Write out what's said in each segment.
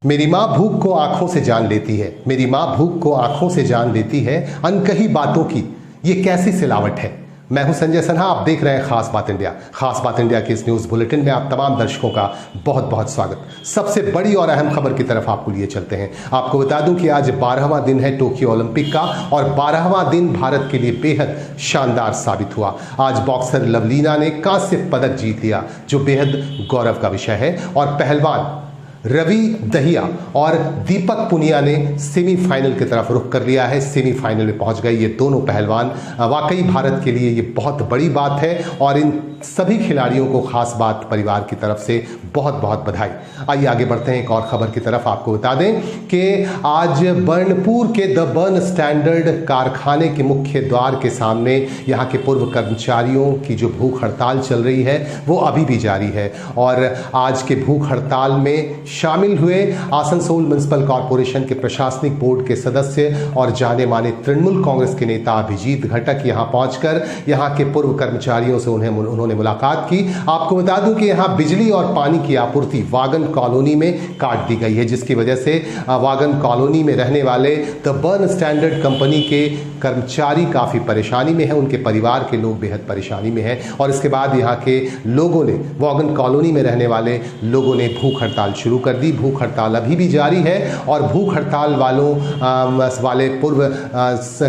मेरी माँ भूख को आंखों से जान लेती है, मेरी माँ भूख को आंखों से जान लेती है, अनकही बातों की ये कैसी सिलावट है। मैं हूं संजय सन्हा, आप देख रहे हैं खास बात इंडिया। खास बात इंडिया के इस न्यूज बुलेटिन में आप तमाम दर्शकों का बहुत बहुत स्वागत। सबसे बड़ी और अहम खबर की तरफ आपको लिए चलते हैं। आपको बता दूं कि आज 12वां दिन है टोक्यो ओलंपिक का और 12वां दिन भारत के लिए बेहद शानदार साबित हुआ। आज बॉक्सर लवलीना ने कांस्य पदक जीत लिया, जो बेहद गौरव का विषय है। और पहलवान रवि दहिया और दीपक पुनिया ने सेमीफाइनल की तरफ रुख कर लिया है, सेमीफाइनल में पहुंच गए ये दोनों पहलवान। वाकई भारत के लिए ये बहुत बड़ी बात है और इन सभी खिलाड़ियों को खास बात परिवार की तरफ से बहुत बहुत बधाई। आइए आगे बढ़ते हैं एक और खबर की तरफ। आपको बता दें कि आज बर्नपुर के द बर्न स्टैंडर्ड कारखाने के मुख्य द्वार के सामने यहाँ के पूर्व कर्मचारियों की जो भूख हड़ताल चल रही है वो अभी भी जारी है। और आज के भूख हड़ताल में शामिल हुए आसनसोल म्युनिसिपल कॉर्पोरेशन के प्रशासनिक बोर्ड के सदस्य और जाने माने तृणमूल कांग्रेस के नेता अभिजीत घटक यहां पहुंचकर यहां के पूर्व कर्मचारियों से उन्होंने मुलाकात की। आपको बता दूं कि यहां बिजली और पानी की आपूर्ति वागन कॉलोनी में काट दी गई है, जिसकी वजह से वागन कॉलोनी में रहने वाले द बर्न स्टैंडर्ड कंपनी के कर्मचारी काफी परेशानी में है, उनके परिवार के लोग बेहद परेशानी में हैं। और इसके बाद यहाँ के लोगों ने, वागन कॉलोनी में रहने वाले लोगों ने भूख हड़ताल शुरू कर दी। भूख हड़ताल अभी भी जारी है और भूख हड़ताल वाले पूर्व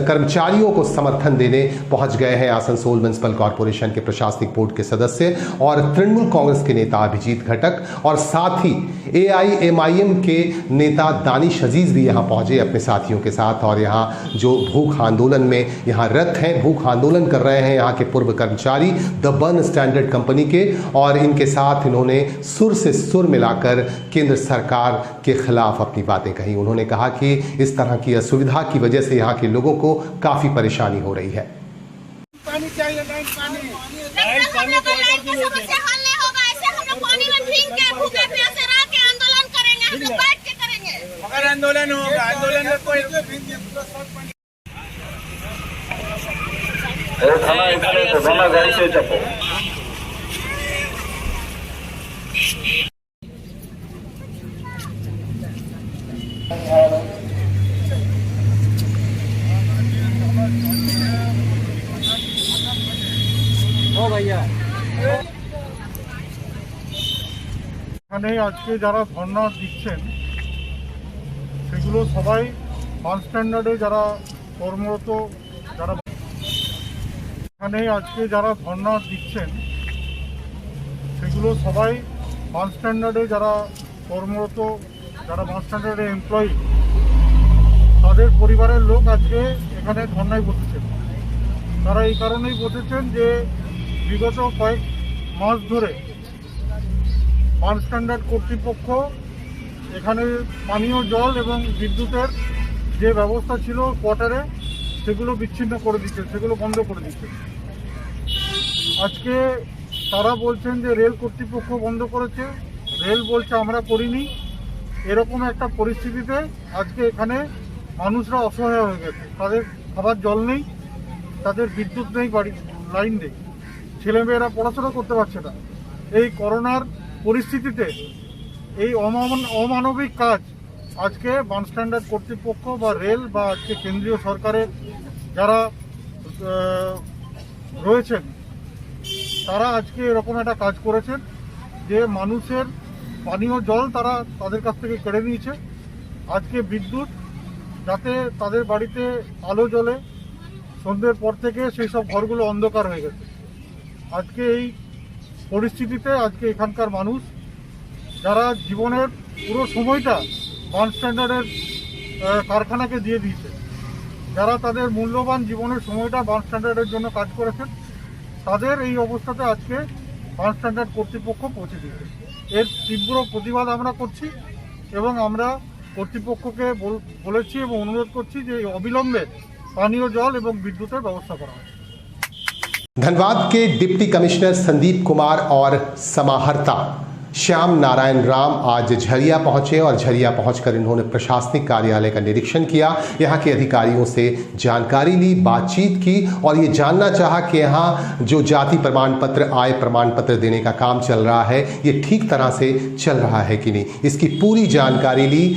कर्मचारियों को समर्थन देने पहुंच गए हैं आसनसोल म्युनिसिपल कॉर्पोरेशन के प्रशासनिक बोर्ड के सदस्य और तृणमूल कांग्रेस के नेता अभिजीत घटक, और साथ ही AIMIM के नेता दानिश अजीज भी यहां पहुंचे अपने साथियों के साथ। और यहां जो भूख आंदोलन में यहां रत हैं, भूख आंदोलन कर रहे हैं यहां के पूर्व कर्मचारी द बर्न स्टैंडर्ड कंपनी के, और इनके साथ इन्होंने सुर से सुर मिलाकर केंद्र सरकार के खिलाफ अपनी बातें कही। उन्होंने कहा कि इस तरह की असुविधा की वजह से यहाँ के लोगों को काफी परेशानी हो रही है। पानी चाहिए, पानी समस्या हल नहीं होगा। ऐसे हम लोग पानी में भीग के भूखे प्यासे रह के आंदोलन करेंगे, हम लोग बैठ के करेंगे। अगर आंदोलन होगा, आंदोलन में कोई गाड़ी से चपो। এখানে আজকে যারা ধর্ণা দিচ্ছেন সেগুলো সবাই বার্ন স্ট্যান্ডার্ডে যারা কর্মরত, যারা এখানে আজকে যারা ধর্ণা দিচ্ছেন সেগুলো সবাই বার্ন স্ট্যান্ডার্ডে যারা কর্মরত, যারা বার্ন স্ট্যান্ডার্ডে এমপ্লয়ি, তাদের পরিবারের লোক আজকে এখানে ধর্ণায় বসেছেন। তারা এই কারণেই বসেছেন যে বিগত কয়েক মাস ধরে বার্ন স্ট্যান্ডার্ড কর্তৃপক্ষ এখানে পানীয় জল এবং বিদ্যুতের যে ব্যবস্থা ছিল কোয়ার্টারে সেগুলো বিচ্ছিন্ন করে দিচ্ছে, সেগুলো বন্ধ করে দিচ্ছে। আজকে তারা বলছেন যে রেল কর্তৃপক্ষ বন্ধ করেছে, রেল বলছে আমরা করিনি। এরকম একটা পরিস্থিতিতে আজকে এখানে মানুষরা অসহায় হয়ে গেছে। তাদের খাবার জল নেই, তাদের বিদ্যুৎ নেই, বাড়ি লাইন নেই, ছেলেমেয়েরা পড়াশোনা করতে পারছে না। এই করোনার পরিস্থিতিতে এই অমানবিক কাজ আজকে বার্ন স্ট্যান্ডার্ড কর্তৃপক্ষ বা রেল বা আজকে কেন্দ্রীয় সরকারের যারা রয়েছেন তারা আজকে এরকম একটা কাজ করেছেন যে মানুষের পানীয় জল তারা তাদের কাছ থেকে কেড়ে নিয়েছে। আজকে বিদ্যুৎ যাতে তাদের বাড়িতে আলো জ্বলে, সন্ধ্যের পর থেকে সেই সব ঘরগুলো অন্ধকার হয়ে গেছে। আজকে এই পরিস্থিতিতে আজকে এখানকার মানুষ যারা জীবনের পুরো সময়টা বার্ন স্ট্যান্ডার্ডের কারখানাকে দিয়ে দিয়েছে, যারা তাদের মূল্যবান জীবনের সময়টা বার্ন স্ট্যান্ডার্ডের জন্য কাজ করেছেন, তাদের এই অবস্থাতে আজকে বার্ন স্ট্যান্ডার্ড কর্তৃপক্ষ পৌঁছে দিয়েছে। এর তীব্র প্রতিবাদ আমরা করছি এবং আমরা কর্তৃপক্ষকে বলেছি এবং অনুরোধ করছি যে অবিলম্বে পানীয় জল এবং বিদ্যুতের ব্যবস্থা করা হয়। धनबाद के डिप्टी कमिश्नर संदीप कुमार और समाहर्ता श्याम नारायण राम आज झरिया पहुंचे और झरिया पहुंचकर इन्होंने प्रशासनिक कार्यालय का निरीक्षण किया, यहां के अधिकारियों से जानकारी ली, बातचीत की और ये जानना चाहा कि यहां जो जाति प्रमाण पत्र, आय प्रमाण पत्र देने का काम चल रहा है ये ठीक तरह से चल रहा है कि नहीं। इसकी पूरी जानकारी ली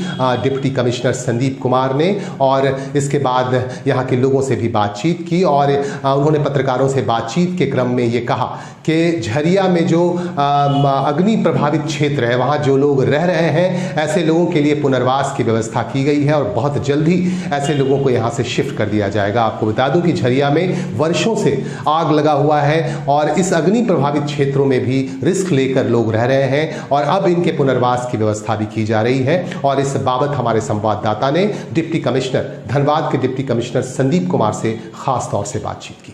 डिप्टी कमिश्नर संदीप कुमार ने और इसके बाद यहाँ के लोगों से भी बातचीत की और उन्होंने पत्रकारों से बातचीत के क्रम में ये कहा कि झरिया में जो अग्नि प्रभावित क्षेत्र है वहाँ जो लोग रह रहे हैं ऐसे लोगों के लिए पुनर्वास की व्यवस्था की गई है और बहुत जल्द ही ऐसे लोगों को यहाँ से शिफ्ट कर दिया जाएगा। आपको बता दूं कि झरिया में वर्षों से आग लगा हुआ है और इस अग्नि प्रभावित क्षेत्रों में भी रिस्क लेकर लोग रह रहे हैं और अब इनके पुनर्वास की व्यवस्था भी की जा रही है। और इस बाबत हमारे संवाददाता ने डिप्टी कमिश्नर धनबाद के डिप्टी कमिश्नर संदीप कुमार से खास तौर से बातचीत की।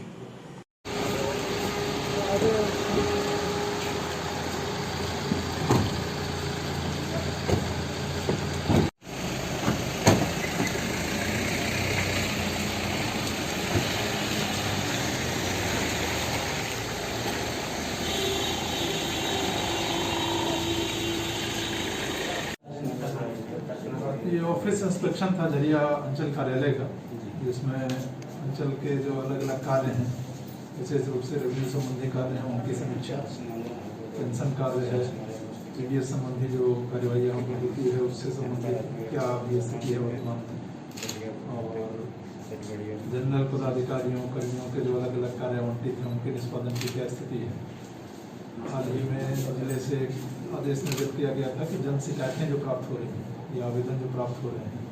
ये ऑफिस इंस्पेक्शन था झरिया अंचल कार्यालय का, जिसमें अंचल के जो अलग अलग कार्य हैं, विशेष रूप से रेवेन्यू संबंधी कार्य हैं उनकी समीक्षा, पेंशन कार्य है, पीडीएस संबंधी जो कार्यवाही होती है उससे संबंधित क्या अभी स्थिति है वर्तमान में, और जनरल पदाधिकारियों कर्मियों के जो अलग अलग कार्य आवंटित हैं उनके निष्पादन की क्या स्थिति है। हाल ही में जिले से आदेश निर्गत किया गया था कि जन शिकायतें जो प्राप्त हो रही हैं या आवेदन जो प्राप्त हो रहे हैं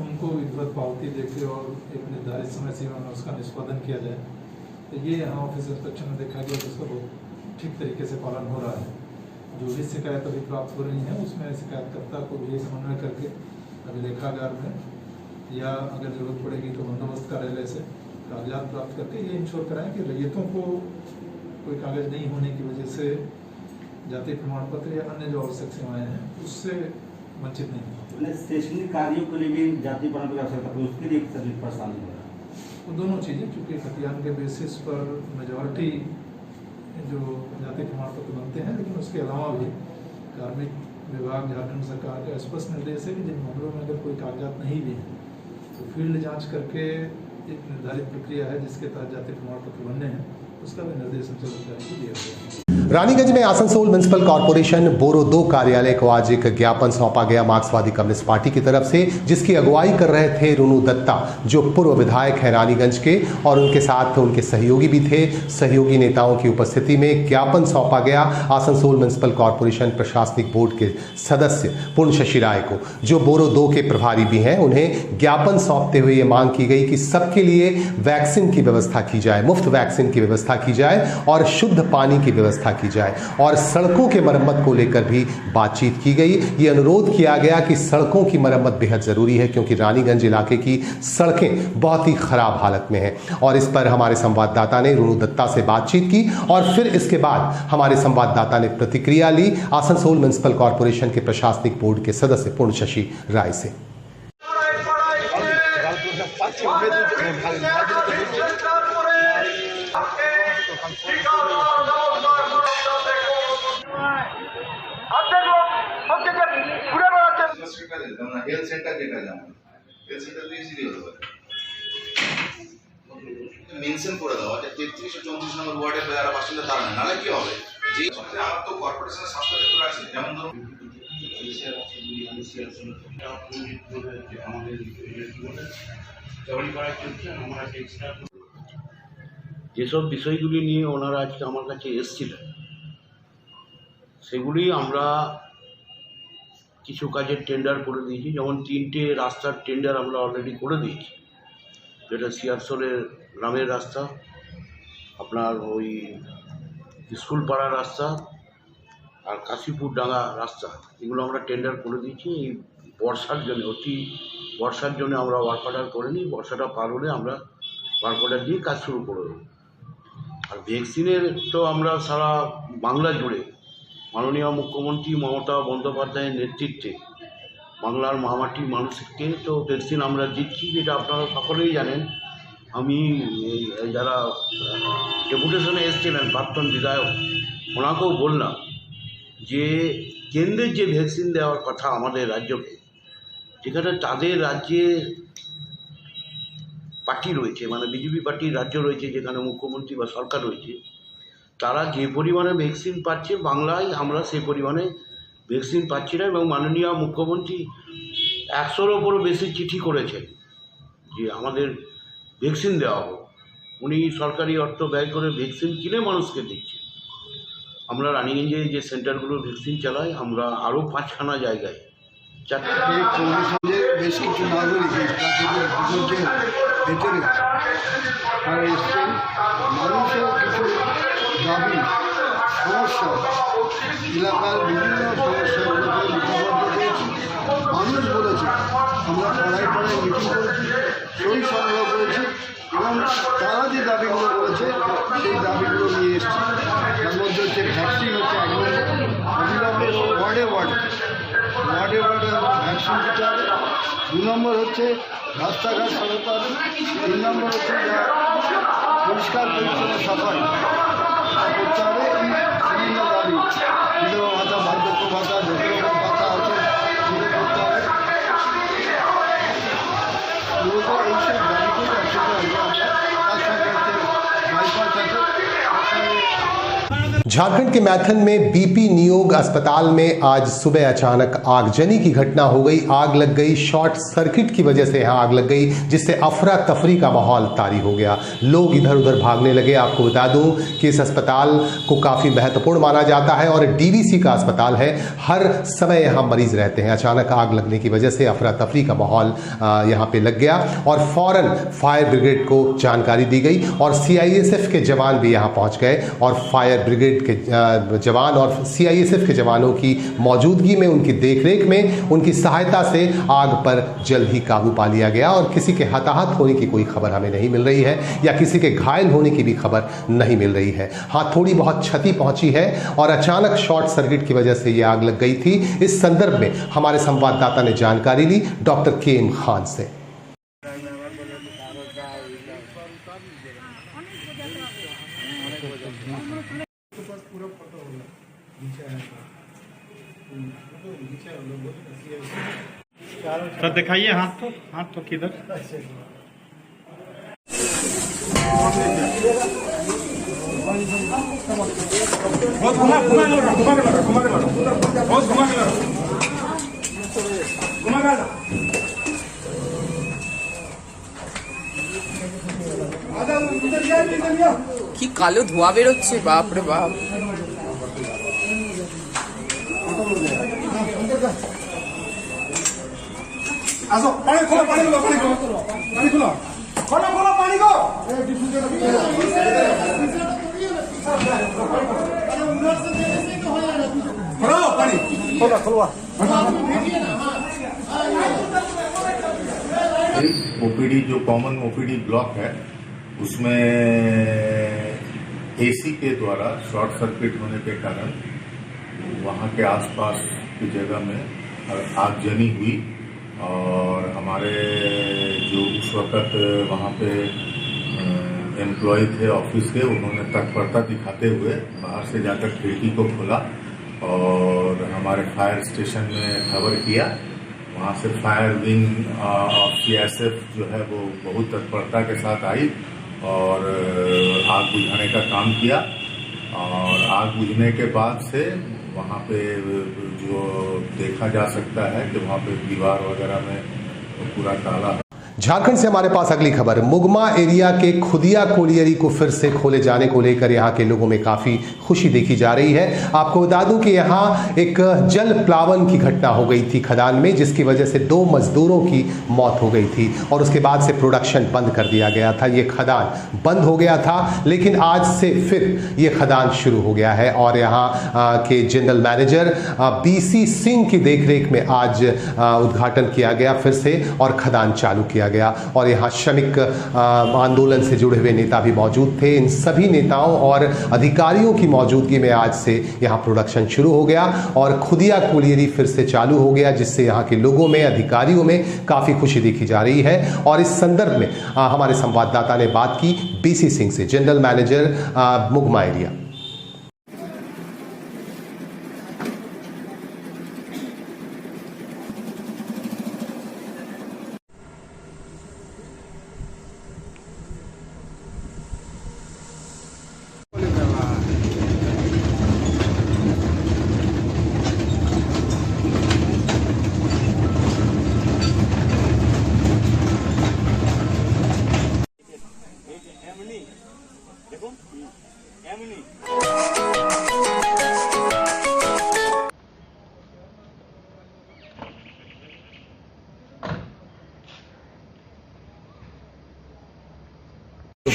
उनको विधिवत पावती देकर और एक निर्धारित समय सीमा में उसका निष्पादन किया जाए। तो ये यहाँ ऑफिस इंस्पेक्शन में देखा गया कि उसका बहुत ठीक तरीके से पालन हो रहा है। जो भी शिकायत अभी प्राप्त हो रही हैं उसमें शिकायतकर्ता को भी समन्वय करके अभी लेखागार में या अगर जरूरत पड़ेगी तो बंदोबस्त कार्यालय से कागजात प्राप्त करके ये इंश्योर कराएं कि रैयतों को कोई कागज नहीं होने की वजह से जाति प्रमाण पत्र या अन्य जो आवश्यक सेवाएं हैं उससे वंचित नहीं। स्टेशनरी कार्यों के लिए भी जाति प्रमाण पत्र आवश्यकता है, उसके लिए तकलीफ परेशानी हो रहा है। वो दोनों चीज़ें चूँकि खतियान के बेसिस पर मेजॉरिटी जो जाति प्रमाण पत्र बनते हैं, लेकिन उसके अलावा भी कार्मिक विभाग झारखंड सरकार का स्पष्ट निर्देश है कि जिन मामलों में अगर कोई कागजात नहीं भी हैं तो फील्ड जाँच करके एक निर्धारित प्रक्रिया है जिसके तहत जाति प्रमाण पत्र बनने हैं, उसका भी निर्देश अंचल अधिकारी को दिया गया है। रानीगंज में आसनसोल म्युनिसिपल कॉर्पोरेशन बोरो 2 कार्यालय को आज एक ज्ञापन सौंपा गया मार्क्सवादी कम्युनिस्ट पार्टी की तरफ से, जिसकी अगुवाई कर रहे थे रुनु दत्ता जो पूर्व विधायक हैं रानीगंज के और उनके साथ उनके सहयोगी भी थे। सहयोगी नेताओं की उपस्थिति में ज्ञापन सौंपा गया आसनसोल म्युनिसिपल कॉर्पोरेशन प्रशासनिक बोर्ड के सदस्य पूर्ण शशि राय को, जो बोरो 2 के प्रभारी भी हैं। उन्हें ज्ञापन सौंपते हुए ये मांग की गई कि सबके लिए वैक्सीन की व्यवस्था की जाए, मुफ्त वैक्सीन की व्यवस्था की जाए और शुद्ध पानी की व्यवस्था की जाए और सड़कों के मरम्मत को लेकर भी बातचीत की गई। ये अनुरोध किया गया कि सड़कों की मरम्मत बेहद जरूरी है क्योंकि रानीगंज इलाके की सड़कें बहुत ही खराब हालत में हैं। और इस पर हमारे संवाददाता ने रुनु दत्ता से बातचीत की और फिर इसके बाद हमारे संवाददाता ने प्रतिक्रिया ली आसनसोल म्युनिसिपल कॉर्पोरेशन के प्रशासनिक बोर्ड के सदस्य पूर्ण शशि राय से। হেলথ সেন্টার যেটা যেমন হেলথ সেন্টার তো ইজিলি হতে পারে মেনশন করে দেওয়া যে 33 ও 34 নম্বর ওয়ার্ডের যারা বাসিন্দা তারা না, নাহলে কি হবে যে আমার তো কর্পোরেশনের স্বাস্থ্য কেন্দ্র আছে যেমন ধরুন যেসব বিষয়গুলি নিয়ে ওনারা আজকে আমার কাছে এসেছিলেন সেগুলি আমরা কিছু কাজের টেন্ডার করে দিয়েছি। যেমন 3টে রাস্তার টেন্ডার আমরা অলরেডি করে দিয়েছি, যেটা শিয়ারসোলের গ্রামের রাস্তা, আপনার ওই স্কুল পাড়ার রাস্তা আর কাশীপুর ডাঙ্গা রাস্তা, এগুলো আমরা টেন্ডার করে দিয়েছি। এই বর্ষার জন্য অতি বর্ষার জন্য আমরা ওয়ার্ক অর্ডার করিনি, বর্ষাটা পার হলে আমরা ওয়ার্ক অর্ডার দিয়ে কাজ শুরু করে দেবো। আর ভ্যাকসিনের তো আমরা সারা বাংলা জুড়ে মাননীয় মুখ্যমন্ত্রী মমতা বন্দ্যোপাধ্যায়ের নেতৃত্বে বাংলার মহামাটি মানুষকে তো ভ্যাকসিন আমরা দিচ্ছি, যেটা আপনারা সকলেই জানেন। আমি যারা ডেপুটেশনে এসেছিলেন প্রাক্তন বিধায়ক ওনাকেও বললাম যে কেন্দ্রের যে ভ্যাকসিন দেওয়ার কথা আমাদের রাজ্যকে, যেখানে তাদের রাজ্যে পার্টি রয়েছে, মানে বিজেপি পার্টির রাজ্য রয়েছে, যেখানে মুখ্যমন্ত্রী বা সরকার রয়েছে, তারা যে পরিমাণে ভ্যাকসিন পাচ্ছে বাংলায় আমরা সেই পরিমাণে ভ্যাকসিন পাচ্ছি না। এবং মাননীয় মুখ্যমন্ত্রী 100-এর ওপরও বেশি চিঠি করেছেন যে আমাদের ভ্যাকসিন দেওয়া হোক। উনি সরকারি অর্থ ব্যয় করে ভ্যাকসিন কিনে মানুষকে দিচ্ছে। আমরা রানীগঞ্জে যে সেন্টারগুলো ভ্যাকসিন চালাই, আমরা আরও 5খানা জায়গায় 4টে বেশ কিছু নাগরিক ভেতরে তারা এসছেন। মানুষের কিছু দাবি সমস্যা, এলাকার বিভিন্ন সমস্যাগুলোকে লিপিবদ্ধ করেছি। মানুষ বলেছে আমরা পাড়ায় পাড়ায় মিটিং করেছি, সই সংগ্রহ করেছি এবং তারা যে দাবিগুলো করেছে সেই দাবিগুলো নিয়ে এসেছি। তার মধ্যে হচ্ছে ভ্যাকসিন হচ্ছে 1 নম্বর, অবিলম্বে ওয়ার্ডে ওয়ার্ডে ভ্যাকসিন দিতে হবে। 2 নম্বর হচ্ছে রাস্তাঘাট সরাতে হবে। 3 নম্বর হচ্ছে পরিষ্কার পরিচ্ছন্ন সাফাই করতে হবে। এই বিভিন্ন দাবি, বিধবা ভাতা, বার্ধক্য ভাতা, যত রকম ভাতা আছে সেটা করতে হবে। মূলত এইসব দাবিগুলো একসাথে হবে। তার সঙ্গে হচ্ছে বাইপাস আছে। झारखंड के मैथन में बीपी नियोग अस्पताल में आज सुबह अचानक आगजनी की घटना हो गई। आग लग गई, शॉर्ट सर्किट की वजह से यहां आग लग गई, जिससे अफरा तफरी का माहौल तारी हो गया। लोग इधर उधर भागने लगे। आपको बता दूं कि इस अस्पताल को काफ़ी महत्वपूर्ण माना जाता है और डीवीसी का अस्पताल है, हर समय यहाँ मरीज रहते हैं। अचानक आग लगने की वजह से अफरा तफरी का माहौल यहाँ पे लग गया और फौरन फायर ब्रिगेड को जानकारी दी गई और CISF के जवान भी यहाँ पहुँच गए और फायर ब्रिगेड के जवान और CISF के जवानों की मौजूदगी में, उनकी देखरेख में, उनकी सहायता से आग पर जल्द ही काबू पा लिया गया और किसी के हताहत होने की कोई खबर हमें नहीं मिल रही है या किसी के घायल होने की भी खबर नहीं मिल रही है। हाँ, थोड़ी बहुत क्षति पहुंची है और अचानक शॉर्ट सर्किट की वजह से ये आग लग गई थी। इस संदर्भ में हमारे संवाददाता ने जानकारी ली डॉक्टर KM खान से। सर दिखाइए हाथ तो किधर? बहुत घुमा কি কালো ধোঁয়া বেরোচ্ছে, বাপ রে বাপ। আসো, পানি খোলো পানি খোলো পানি গো। ओपीडी जो कॉमन ओपीडी ब्लॉक है उसमें AC के द्वारा शॉर्ट सर्किट होने के कारण वहाँ के आसपास की जगह में आगजनी हुई और हमारे जो उस वक्त वहाँ पे एम्प्लॉय थे ऑफिस के, उन्होंने तत्परता दिखाते हुए बाहर से जाकर खिड़की को खोला और हमारे फायर स्टेशन में खबर किया। वहाँ से फायर विंग ऑफ CISF जो है वो बहुत तत्परता के साथ आई और आग बुझाने का काम किया और आग बुझने के बाद से वहाँ पे जो देखा जा सकता है कि वहाँ पे दीवार वगैरह में पूरा काला। झारखंड से हमारे पास अगली खबर। मुगमा एरिया के खुदिया कोलियरी को फिर से खोले जाने को लेकर यहां के लोगों में काफी खुशी देखी जा रही है। आपको बता दूं कि यहां एक जल प्लावन की घटना हो गई थी खदान में, जिसकी वजह से 2 मजदूरों की मौत हो गई थी और उसके बाद से प्रोडक्शन बंद कर दिया गया था। ये खदान बंद हो गया था, लेकिन आज से फिर ये खदान शुरू हो गया है और यहाँ के जनरल मैनेजर BC सिंह की देखरेख में आज उद्घाटन किया गया फिर से और खदान चालू किया गया और यहाँ श्रमिक आंदोलन से जुड़े हुए नेता भी मौजूद थे। इन सभी नेताओं और अधिकारियों की मौजूदगी में आज से यहाँ प्रोडक्शन शुरू हो गया और खुदिया कोलियरी फिर से चालू हो गया, जिससे यहाँ के लोगों में, अधिकारियों में काफ़ी खुशी देखी जा रही है। और इस संदर्भ में हमारे संवाददाता ने बात की BC सिंह से, जनरल मैनेजर मुगमा एरिया।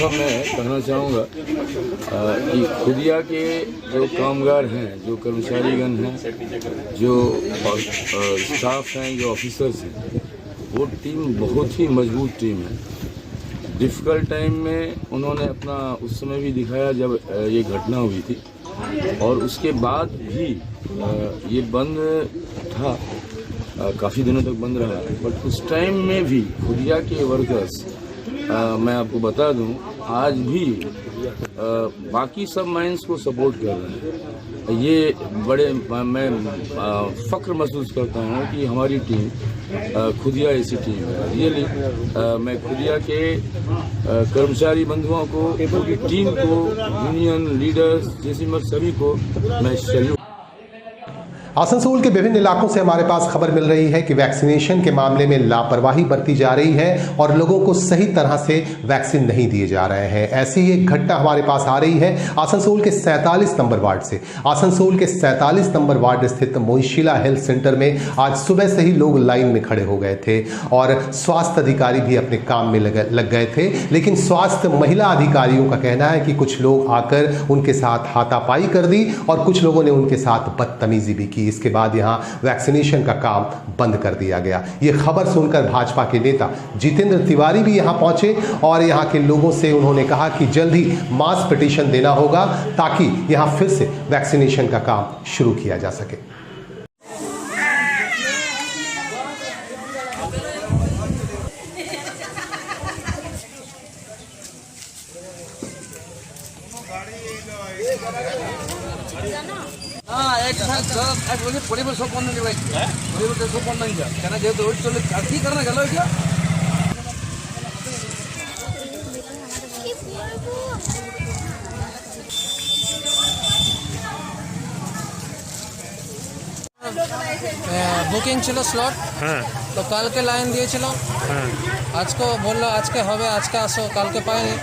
दफ़ा मैं कहना चाहूँगा कि खुदिया के जो कामगार हैं, जो कर्मचारीगण हैं, जो स्टाफ हैं, जो ऑफिसर्स हैं, वो टीम बहुत ही मजबूत टीम है। डिफ़िकल्ट टाइम में उन्होंने अपना उस समय भी दिखाया जब ये घटना हुई थी, और उसके बाद भी ये बंद था, काफ़ी दिनों तक बंद रहा, बट उस टाइम में भी खुदिया के वर्कर्स, मैं आपको बता दूं, आज भी बाकी सब माइंस को सपोर्ट कर रहे हैं। ये बड़े मैं फ़ख्र महसूस करता हूं कि हमारी टीम खुदिया ऐसी टीम है। रियली मैं खुदिया के कर्मचारी बंधुओं को, पूरी टीम को, यूनियन लीडर्स, जेसीमर सभी को मैं सैल्यूट। आसनसोल के विभिन्न इलाकों से हमारे पास खबर मिल रही है कि वैक्सीनेशन के मामले में लापरवाही बरती जा रही है और लोगों को सही तरह से वैक्सीन नहीं दिए जा रहे हैं। ऐसी एक घटना हमारे पास आ रही है आसनसोल के 47 नंबर वार्ड से। आसनसोल के 47 नंबर वार्ड स्थित मोइशिला हेल्थ सेंटर में आज सुबह से ही लोग लाइन में खड़े हो गए थे और स्वास्थ्य अधिकारी भी अपने काम में लग गए थे, लेकिन स्वास्थ्य महिला अधिकारियों का कहना है कि कुछ लोग आकर उनके साथ हाथापाई कर दी और कुछ लोगों ने उनके साथ बदतमीजी भी की। इसके बाद यहां वैक्सीनेशन का काम बंद कर दिया गया। यह खबर सुनकर भाजपा के नेता जितेंद्र तिवारी भी यहां पहुंचे और यहां के लोगों से उन्होंने कहा कि जल्द ही मास पिटीशन देना होगा ताकि यहां फिर से वैक्सीनेशन का काम शुरू किया जा सके। পরিবার সব বন্ধ নেই ভাই, পরিবারটা সব বন্ধ নেই কেন, যেহেতু রোড চলে কি কারণে গেল এটা। বুকিং ছিল স্লট, তো কালকে লাইন দিয়েছিলাম, আজকে বললো আজকে হবে, আজকে আসো, কালকে পাইনি,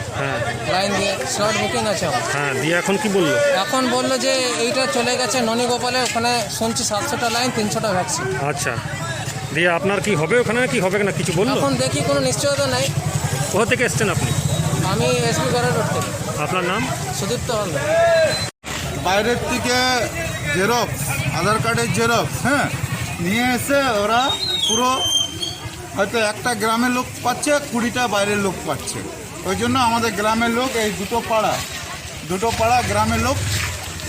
লাইন দিয়ে স্লট বুকিং আছে আমার। দিয়ে এখন কি বললো? এখন বললো যে এইটা চলে গেছে ননী গোপালে, ওখানে শুনছি 700টা লাইন, 300টা ভ্যাকসিন। আচ্ছা, দিয়ে আপনার কি হবে ওখানে, কি হবে না কিছু বললো? এখন দেখি, কোনো নিশ্চয়তা নাই। কোথা থেকে এসছেন আপনি? আমি এসবি গড়ের রোড থেকে। আপনার নাম? সুদীপ্ত হালদার। বাইরের থেকে জেরক্স, আধার কার্ডের জেরক্স নিয়ে এসে ওরা পুরো হয়তো একটা গ্রামের লোক পাচ্ছে, 20টা বাইরের লোক পাচ্ছে। ওই জন্য আমাদের গ্রামের লোক, এই দুটো পাড়া গ্রামের লোক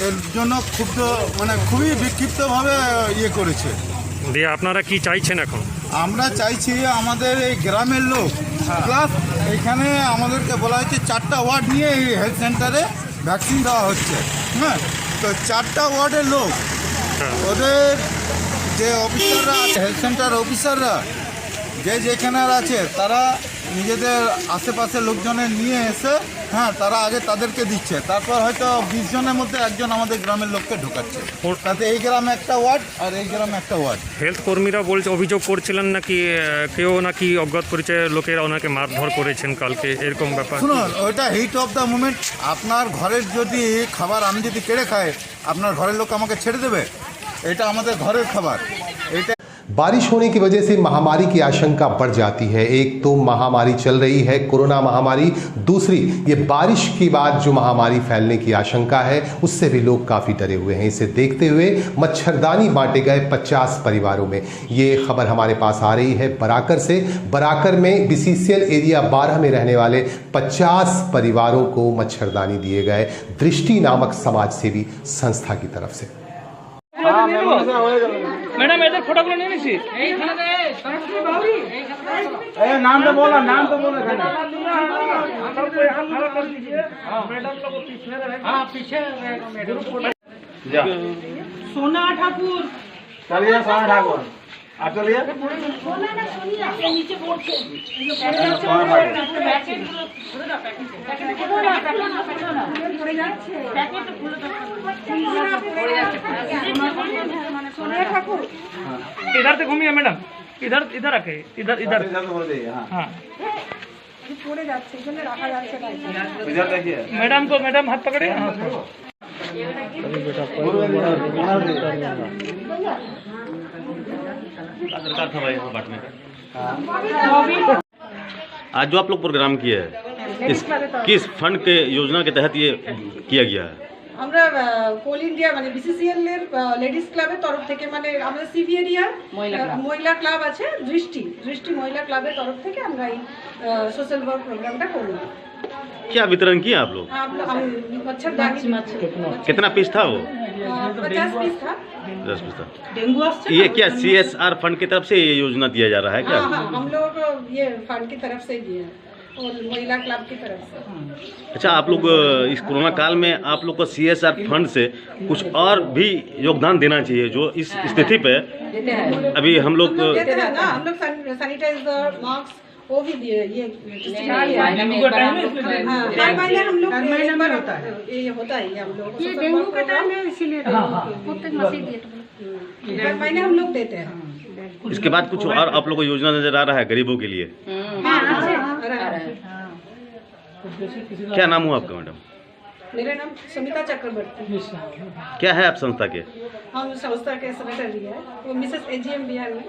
এর জন্য খুবই বিক্ষিপ্তভাবে ইয়ে করেছে। দিয়ে আপনারা কি চাইছেন এখন? আমরা চাইছি আমাদের এই গ্রামের লোক প্লাস এখানে আমাদেরকে বলা হয়েছে 4টা ওয়ার্ড নিয়ে এই হেলথ সেন্টারে ভ্যাকসিন দেওয়া হচ্ছে। তো 4টা ওয়ার্ডের লোক, ওদের যে অফিসাররা আছে, হেলথ সেন্টার অফিসাররা যেখানে আছে, তারা নিজেদের আশেপাশে লোকজনের নিয়ে এসে তারা আগে তাদেরকে দিচ্ছে, তারপর হয়তো 20 জনের মধ্যে একজন আমাদের গ্রামের লোককে ঢোকাচ্ছে। তাতে এই গ্রামে একটা ওয়ার্ড আর এই গ্রামে একটা ওয়ার্ড। হেলথ কর্মীরা অভিযোগ করছিলেন নাকি কেউ নাকি অজ্ঞাত পরিচয় লোকেরা ওনাকে মারধর করেছেন কালকে, এরকম ব্যাপার? শুনুন, ওইটা হিট অফ দ্য মুমেন্ট। আপনার ঘরের যদি খাবার আমি যদি কেড়ে খাই, আপনার ঘরের লোক আমাকে ছেড়ে দেবে? এটা আমাদের ঘরের খাবার। এটা बारिश होने की वजह से महामारी की आशंका बढ़ जाती है। एक तो महामारी चल रही है कोरोना महामारी, दूसरी ये बारिश के बाद जो महामारी फैलने की आशंका है उससे भी लोग काफ़ी डरे हुए हैं। इसे देखते हुए मच्छरदानी बांटे गए 50 परिवारों में। ये खबर हमारे पास आ रही है बराकर से। बराकर में बीसीसीएल एरिया 12 में रहने वाले 50 परिवारों को मच्छरदानी दिए गए दृष्टि नामक समाज सेवी संस्था की तरफ से। मैडम इधर फोटो को नहीं निसी नाम तो बोला मैडम लोग पीछे रहे। पीछे सोना ठाकुर, चलिए सोना ठाकुर आप चलिए। नीचे बोर्ड से इधर से घूमिए मैडम, इधर रखे, इधर हाँ मैडम को, मैडम हाथ पकड़े। आज जो आप लोग प्रोग्राम किए हैं किस फंड के योजना के तहत ये किया गया है? আমরা কোল ইন্ডিয়া মানে বিসিসিএল এর লেডিস ক্লাবের তরফ থেকে মানে আমাদের সিভি এরিয়ার মহিলা ক্লাব আছে দৃষ্টি মহিলা ক্লাবের তরফ থেকে আমরা এই সোশ্যাল ওয়ার্ক প্রোগ্রামটা করলাম। क्या वितरण किया आप लोग? कितना पीस था वो? 50 पीस था। 10 पीस था। ये क्या CSR फंड की तरफ से ये योजना दिया जा रहा है क्या? हाँ, हम लोग ये फंड की तरफ से दिए हैं और महिला क्लब की तरफ से। अच्छा, आप लोग इस कोरोना काल में आप लोग को CSR फंड से कुछ और भी योगदान देना चाहिए जो इस स्थिति पे अभी हम लोग देते हैं ना, हम लोग सैनिटाइजर मास्क वो भी दिए। ये हर महीने हम लोग होता है ये हम लोग ये डेंगू का टाइम है इसीलिए हर महीने हम लोग देते हैं। इसके बाद कुछ और आप लोग को योजना नजर आ रहा है गरीबों के लिए? क्या नाम हुआ आपका मैडम? मेरा नाम सुमिता चक्रवर्ती। क्या है आप संस्था के? हम संस्था के सेक्रेटरी है, वो मिसेस AGM बिहार में।